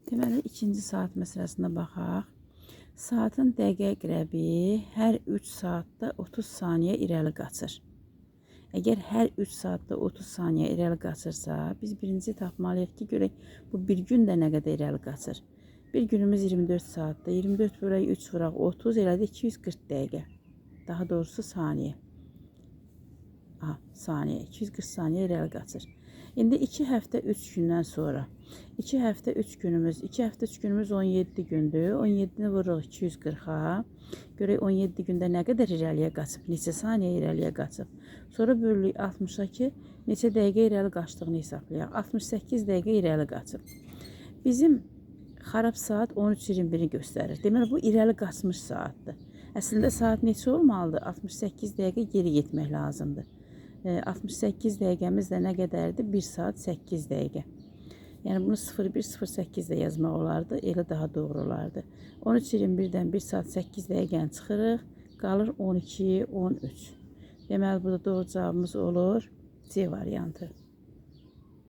Deməli, ikinci saat məsələsinə baxaq. Saatın dəqiqə əqrəbi hər 3 saatda 30 saniyə irəli qaçır. Əgər hər 3 saatda 30 saniyə irəli qaçırsa, biz birinci tapmalıyıq ki, görək bu bir gün də nə qədər irəli qaçır. Bir günümüz 24 saatda, 24 bölək 3 vuraq 30, elədi 240 dəqiqə. Daha doğrusu saniyə. Saniyə, 240 saniyə irəli qaçır. İndi 2 həftə 3 gündən sonra 2 həftə 3 günümüz 17 gündür. 17-ni vururuq 240-a. Görək 17 gündə nə qədər irəliyə qaçıb, neçə saniyə irəliyə qaçıb. Sonra bölürük 60-a ki, neçə dəqiqə irəli qaçdığını hesablayaq. 68 dəqiqə irəli qaçıb. Bizim xarab saat 13:21-i göstərir. Deməli, bu irəli qaçmış saatdır. Əslində saat neçə olmalıdır? 68 dəqiqə geri getmək lazımdır. 68 dəqiqəmiz də nə qədərdir? 1 saat 8 dəqiqə. Yəni bunu 01:08 də yazmaq olardı. Elə daha doğru olardı. 13:21-dən 1 saat 8 dəqiqəni çıxırıq. Qalır 12:13. Deməli, burada doğru cavabımız olur C variantı.